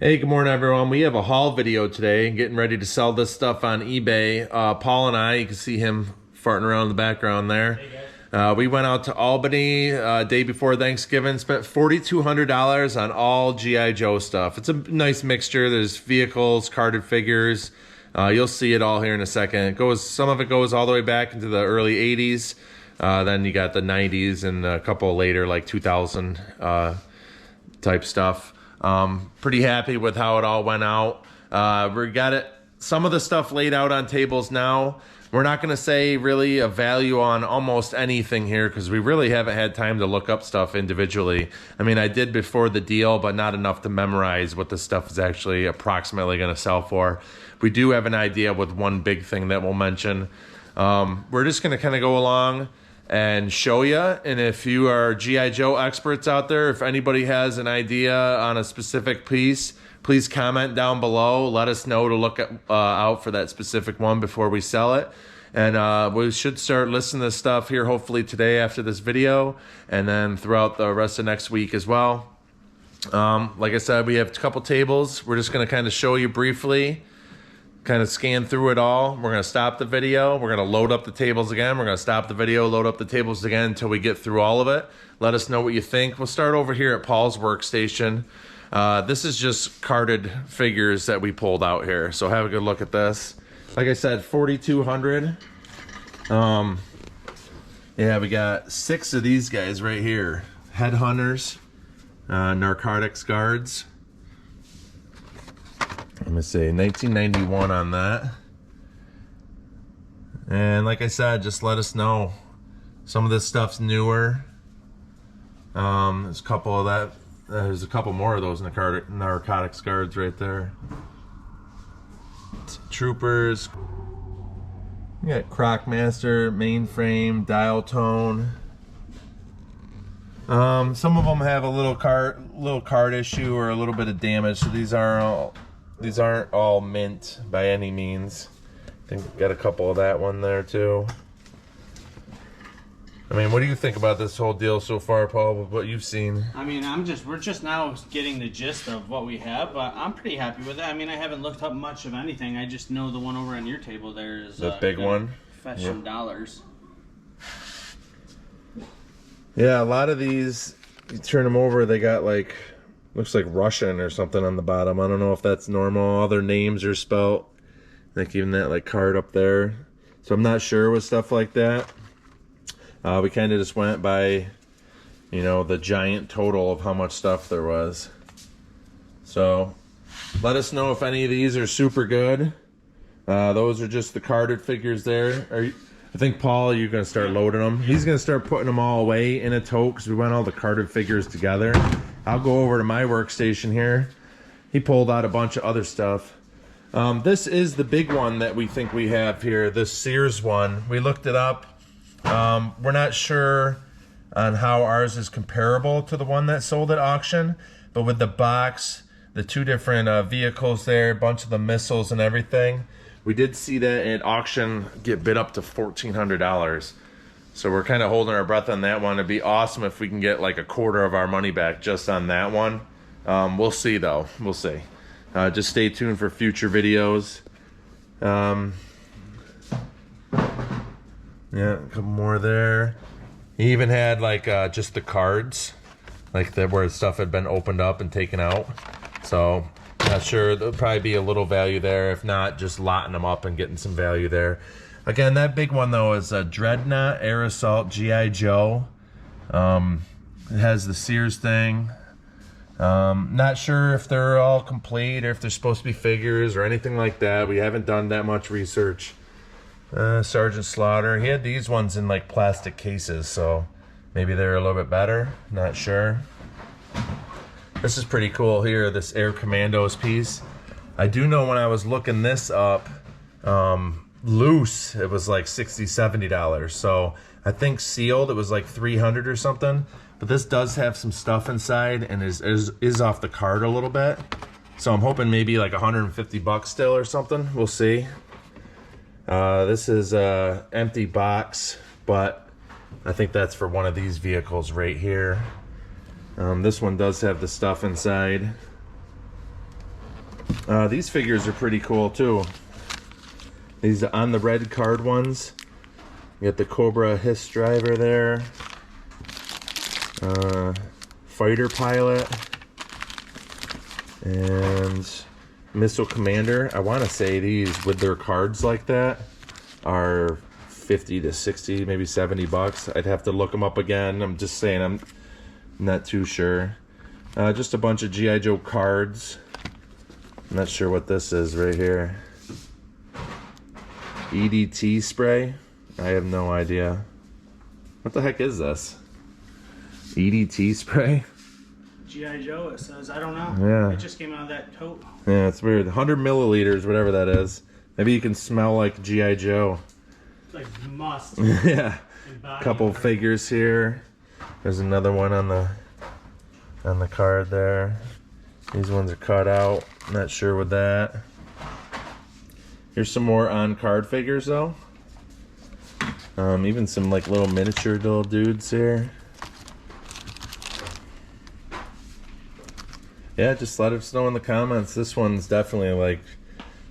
Hey, good morning, everyone. We have a haul video today, getting ready to sell this stuff on eBay. Paul and I, you can see him farting around in the background there. Hey, we went out to Albany day before Thanksgiving, spent $4,200 on all G.I. Joe stuff. It's a nice mixture. There's vehicles, carded figures. You'll see it all here in a second. Some of it goes all the way back into the early 80s. Then you got the 90s and a couple later, like 2000 type stuff. Pretty happy with how it all went out. We got some of the stuff laid out on tables now. We're not going to say really a value on almost anything here because we really haven't had time to look up stuff individually. I mean, I did before the deal, but not enough to memorize what the stuff is actually approximately going to sell for. We do have an idea with one big thing that we'll mention. We're just going to kind of go along and show you, and if you are G.I. Joe experts out there, if anybody has an idea on a specific piece, please comment down below. Let us know to look out for that specific one before we sell it. And we should start listing this stuff here hopefully today after this video, and then throughout the rest of next week as well. Like I said, we have a couple tables. We're just going to kind of show you briefly, kind of scan through it all. We're going to stop the video. We're going to load up the tables again. We're going to stop the video, load up the tables again until we get through all of it. Let us know what you think. We'll start over here at Paul's workstation. This is just carded figures that we pulled out here. So have a good look at this. Like I said, 4,200. Yeah, we got 6 of these guys right here. Headhunters, narcotics guards. Let me see, 1991 on that. And like I said, just let us know. Some of this stuff's newer. There's a couple of that. There's a couple more of those narcotics guards right there. Troopers. You got Crocmaster, mainframe, dial tone. Some of them have a little card issue or a little bit of damage. So these aren't all mint by any means. I think we've got a couple of that one there too. I mean, what do you think about this whole deal so far, Paul, with what you've seen? I mean, we're just now getting the gist of what we have, but I'm pretty happy with it. I mean, I haven't looked up much of anything. I just know the one over on your table there is the big one. Fetch some dollars. Yeah, a lot of these, you turn them over, they got like, looks like Russian or something on the bottom. I don't know if that's normal. All their names are spelt. I think even that like card up there. So I'm not sure with stuff like that. We kind of just went by, you know, the giant total of how much stuff there was. So let us know if any of these are super good. Those are just the carded figures there. I think, Paul, you're going to start loading them. He's going to start putting them all away in a tote because we went all the carded figures together. I'll go over to my workstation here. He pulled out a bunch of other stuff. This is the big one that we think we have here, this Sears one. We looked it up. We're not sure on how ours is comparable to the one that sold at auction, but with the box, the 2 different vehicles there, a bunch of the missiles and everything, we did see that at auction get bid up to $1,400. So we're kind of holding our breath on that one. It'd be awesome if we can get like a quarter of our money back just on that one. We'll see though, we'll see. Just stay tuned for future videos. Yeah, a couple more there. He even had like just the cards, like where stuff had been opened up and taken out. So not sure, there'll probably be a little value there. If not, just lotting them up and getting some value there. Again, that big one though is a Dreadnought Air Assault G.I. Joe. It has the Sears thing. Not sure if they're all complete or if they're supposed to be figures or anything like that. We haven't done that much research. Sergeant Slaughter, he had these ones in like plastic cases, so maybe they're a little bit better, not sure. This is pretty cool here, this Air Commandos piece. I do know when I was looking this up, loose, it was like $60–70. So I think sealed, it was like $300 or something. But this does have some stuff inside and is off the card a little bit. So I'm hoping maybe like $150 still or something. We'll see. This is a empty box, but I think that's for one of these vehicles right here. This one does have the stuff inside. These figures are pretty cool too. These on the red card ones. You got the Cobra Hiss driver there. Fighter pilot. And missile commander. I want to say these with their cards like that are 50 to 60, maybe 70 bucks. I'd have to look them up again. I'm just saying, I'm not too sure. Just a bunch of G.I. Joe cards. I'm not sure what this is right here. EDT spray. I have no idea. What the heck is this? EDT spray? G.I. Joe, it says. I don't know. Yeah. It just came out of that tote. Yeah, it's weird. 100 milliliters, whatever that is. Maybe you can smell like G.I. Joe. It's like must. Yeah. Couple figures here. There's another one on the card there. These ones are cut out. Not sure with that. Here's some more on-card figures though. Even some like little miniature little dudes here. Yeah, just let us know in the comments. This one's definitely like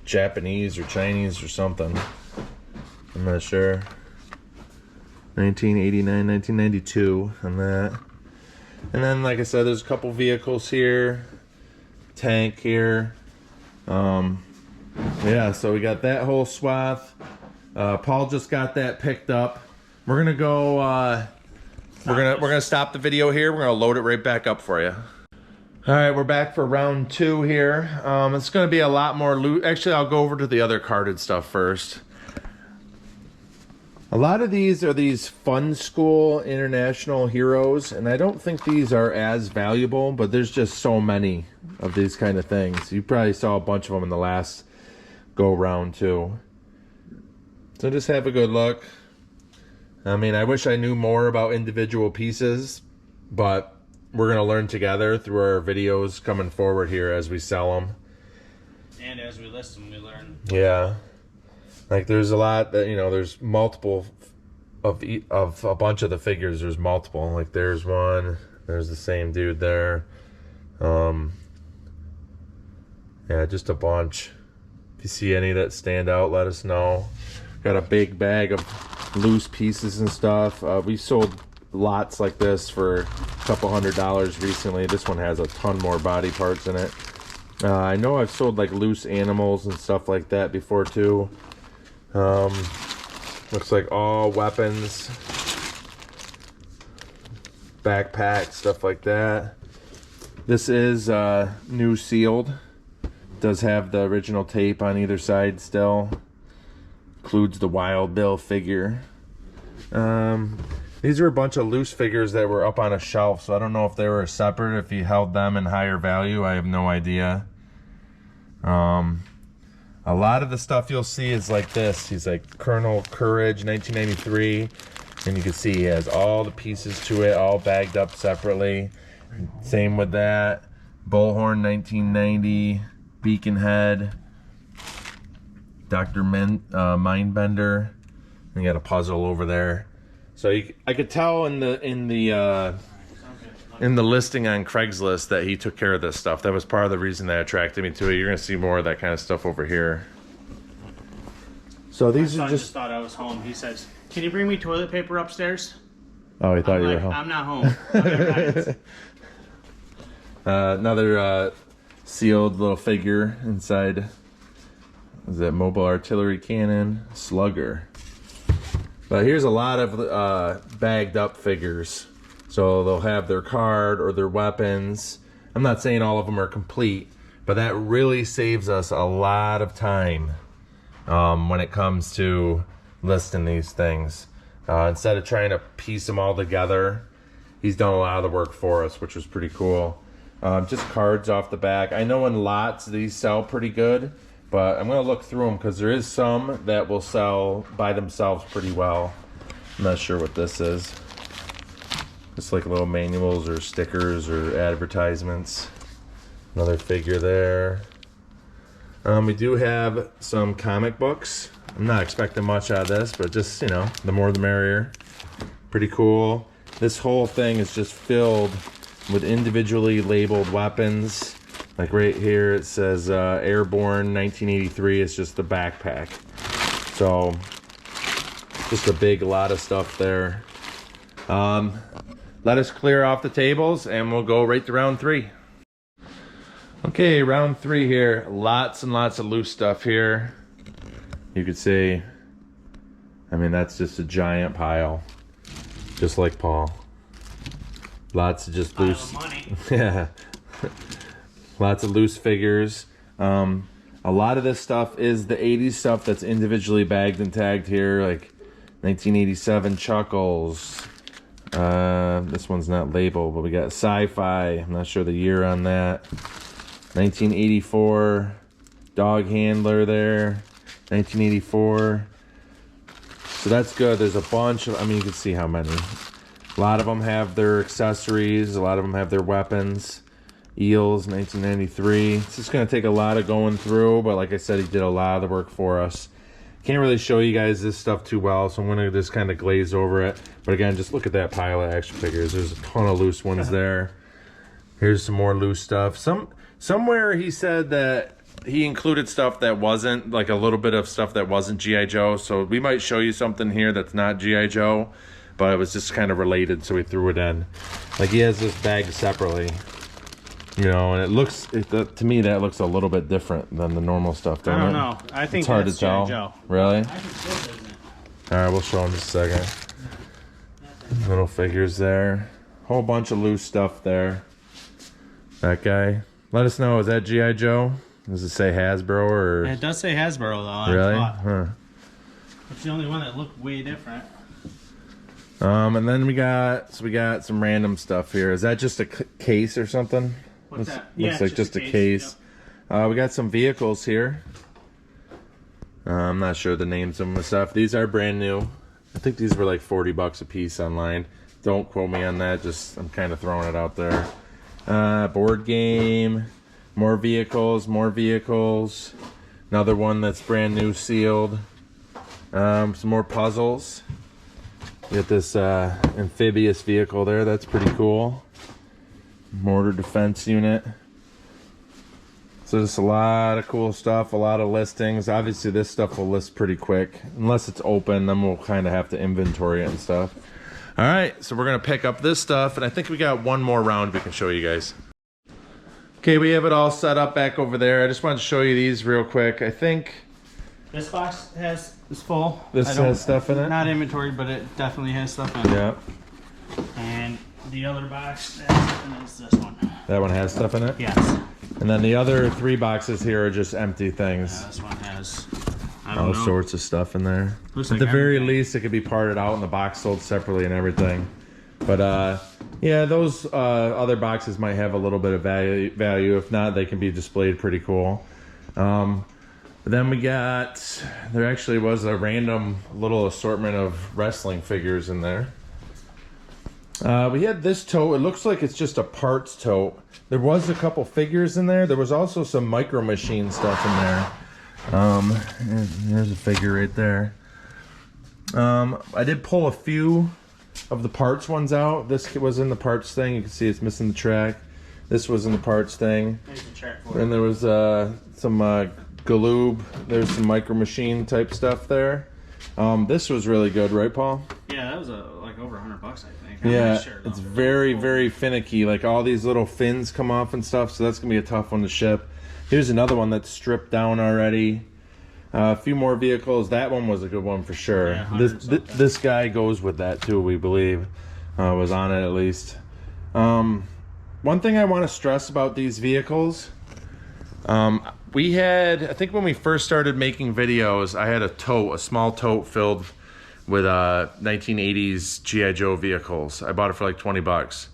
Japanese or Chinese or something. I'm not sure. 1989, 1992 on that. And then, like I said, there's a couple vehicles here. Tank here. Yeah, so we got that whole swath. Paul just got that picked up. We're gonna go. We're gonna stop the video here. We're gonna load it right back up for you. All right, we're back for round 2 here. It's gonna be a lot more loot. Actually, I'll go over to the other carded stuff first. A lot of these are these Fun School International Heroes, and I don't think these are as valuable, but there's just so many of these kind of things. You probably saw a bunch of them in the last go round too. So just have a good look. I mean, I wish I knew more about individual pieces, but we're going to learn together through our videos coming forward here as we sell them. And as we list them, we learn. Yeah. Like there's a lot that, you know, there's multiple of a bunch of the figures. There's multiple. Like there's one. There's the same dude there. Yeah, just a bunch. If you see any that stand out, let us know. Got a big bag of loose pieces and stuff. We sold lots like this for a couple $100 recently. This one has a ton more body parts in it. I know I've sold like loose animals and stuff like that before too. Looks like all weapons, backpack, stuff like that. This is new sealed. Does have the original tape on either side still. Includes the Wild Bill figure. These are a bunch of loose figures that were up on a shelf, so I don't know if they were separate, if he held them in higher value. I have no idea. A lot of the stuff you'll see is like this. He's like Colonel Courage 1993, and you can see he has all the pieces to it all bagged up separately. Same with that. Bullhorn 1990, Beacon Head, Dr. Mindbender. And you got a puzzle over there. So I could tell in the listing on Craigslist that he took care of this stuff. That was part of the reason that attracted me to it. You're gonna see more of that kind of stuff over here. So these My are son just thought I was home. He says, "Can you bring me toilet paper upstairs?" Oh, he thought I'm you were like, home. I'm not home. Okay, Another sealed little figure inside. Is that mobile artillery cannon slugger? But here's a lot of bagged up figures. So they'll have their card or their weapons. I'm not saying all of them are complete, but that really saves us a lot of time when it comes to listing these things. Instead of trying to piece them all together, he's done a lot of the work for us, which was pretty cool. Just cards off the back. I know in lots these sell pretty good, but I'm going to look through them because there is some that will sell by themselves pretty well. I'm not sure what this is. Just like little manuals or stickers or advertisements. Another figure there. We do have some comic books. I'm not expecting much out of this, but just, you know, the more the merrier. Pretty cool. This whole thing is just filled with individually labeled weapons. Like right here it says Airborne 1983. It's just the backpack. So just a big lot of stuff there. Let us clear off the tables and we'll go right to round 3. Okay, round 3 here. Lots and lots of loose stuff here. You could see, I mean, that's just a giant pile. Just like Paul. Lots of just loose. Pile of money. Yeah. Lots of loose figures. A lot of this stuff is the 80s stuff that's individually bagged and tagged here, like 1987 Chuckles. This one's not labeled, but we got Sci-Fi. I'm not sure the year on that. 1984 Dog Handler there. 1984. So that's good. There's a bunch of, I mean, you can see how many. A lot of them have their accessories. A lot of them have their weapons. Eels, 1993. It's just going to take a lot of going through, but like I said, he did a lot of the work for us. Can't really show you guys this stuff too well, so I'm going to just kind of glaze over it. But again, just look at that pile of action figures. There's a ton of loose ones there. Here's some more loose stuff. Somewhere he said that he included stuff that wasn't, like a little bit of stuff that wasn't G.I. Joe, so we might show you something here that's not G.I. Joe, but it was just kind of related, so we threw it in. Like he has this bag separately. You know, and it looks, to me, that looks a little bit different than the normal stuff, doesn't it? I don't know. I think it's hard that's to tell. Joe. Really? I think so, isn't it? Alright, we'll show them in just a second. Little figures there. Whole bunch of loose stuff there. That guy. Let us know, is that G.I. Joe? Does it say Hasbro or? It does say Hasbro though. Really? Huh. It's the only one that looked way different. And then we got some random stuff here. Is that just a case or something? What's that? Looks like just a case. Yep. We got some vehicles here. I'm not sure the names of them and stuff. These are brand new. I think these were like 40 bucks a piece online. Don't quote me on that. Just I'm kind of throwing it out there. Board game. More vehicles. More vehicles. Another one that's brand new, sealed. Some more puzzles. Get this amphibious vehicle there. That's pretty cool. Mortar defense unit. So just a lot of cool stuff, a lot of listings. Obviously this stuff will list pretty quick. Unless it's open, then we'll kind of have to inventory it and stuff. All right, so we're gonna pick up this stuff, and I think we got one more round we can show you guys. Okay, we have it all set up back over there. I just wanted to show you these real quick. I think this box is full. This has stuff in it? Not inventory, but it definitely has stuff in it. Yeah. And the other box is this one. That one has stuff in it? Yes. And then the other 3 boxes here are just empty things. Yeah, this one has all sorts of stuff in there. Looks At like the very everything. least, it could be parted out and the box sold separately and everything. But yeah, those other boxes might have a little bit of value. If not, they can be displayed pretty cool. Then we got, there actually was a random little assortment of wrestling figures in there. We had this tote. It looks like it's just a parts tote. There was a couple figures in there. There was also some Micro Machine stuff in there. There's a figure right there. I did pull a few of the parts ones out. This was in the parts thing. You can see it's missing the track. This was in the parts thing. There's the track for it. And there was some Galoob. There's some Micro Machine type stuff there. This was really good, right, Paul? Yeah, that was like over $100, I think. Yeah, it's very, very finicky. Like all these little fins come off and stuff, so that's gonna be a tough one to ship. Here's another one that's stripped down already. A few more vehicles. That one was a good one for sure. Yeah, this guy goes with that too, we believe. Was on it at least. One thing I want to stress about these vehicles, we had, I think when we first started making videos, I had a small tote filled with 1980s G.I. Joe vehicles. I bought it for like 20 bucks.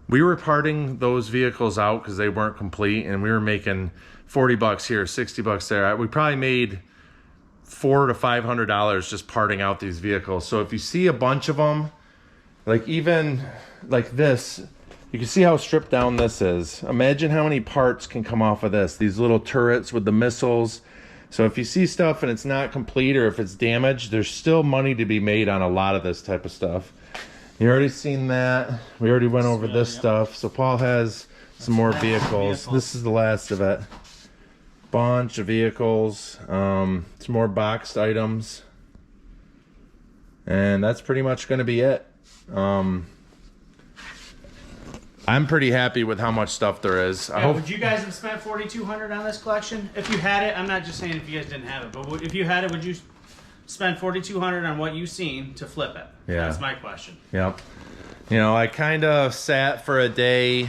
We were parting those vehicles out because they weren't complete, and we were making 40 bucks here, 60 bucks there. We probably made $400 to $500 just parting out these vehicles. So if you see a bunch of them, like even like this, you can see how stripped down this is. Imagine how many parts can come off of this. These little turrets with the missiles. So if you see stuff and it's not complete or if it's damaged, there's still money to be made on a lot of this type of stuff. You already seen that. We already went over this stuff. So Paul has some more vehicles. This is the last of it. Bunch of vehicles, some more boxed items, and that's pretty much going to be it. I'm pretty happy with how much stuff there is. I hope. Would you guys have spent $4,200 on this collection if you had it? I'm not just saying if you guys didn't have it, but if you had it, would you spend $4,200 on what you've seen to flip it? Yeah, that's my question. Yep. You know, I kind of sat for a day,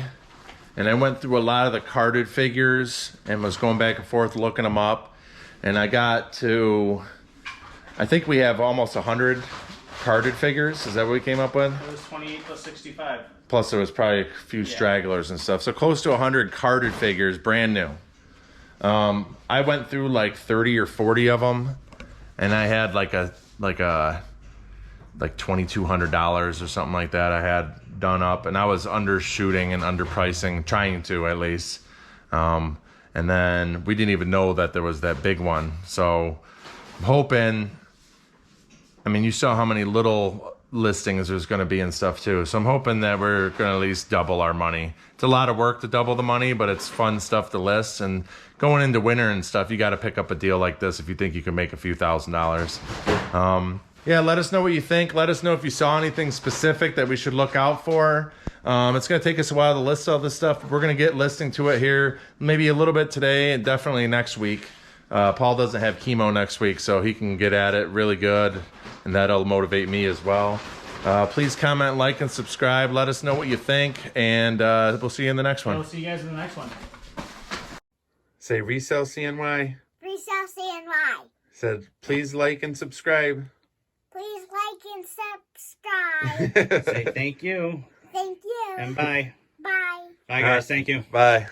and I went through a lot of the carded figures and was going back and forth looking them up, and I got to, I think we have almost 100 carded figures. Is that what we came up with? It was 28 plus 65. Plus there was probably a few stragglers and stuff. So close to 100 carded figures, brand new. I went through like 30 or 40 of them, and I had like $2,200 or something like that I had done up, and I was undershooting and underpricing, trying to at least. And then we didn't even know that there was that big one. So I'm hoping, I mean, you saw how many little listings there's going to be and stuff too. So I'm hoping that we're going to at least double our money. It's a lot of work to double the money, but it's fun stuff to list. And going into winter and stuff, you got to pick up a deal like this if you think you can make a few $1,000s. Yeah, let us know what you think. Let us know if you saw anything specific that we should look out for. It's going to take us a while to list all this stuff. We're going to get listing to it here maybe a little bit today and definitely next week. Paul doesn't have chemo next week, so he can get at it really good, and that'll motivate me as well. Please comment, like, and subscribe. Let us know what you think, and we'll see you in the next one. We'll see you guys in the next one. Say Resell CNY. Resell CNY. Said please like and subscribe. Please like and subscribe. Say thank you. Thank you. And bye. Bye. Bye, guys. Thank you. Bye.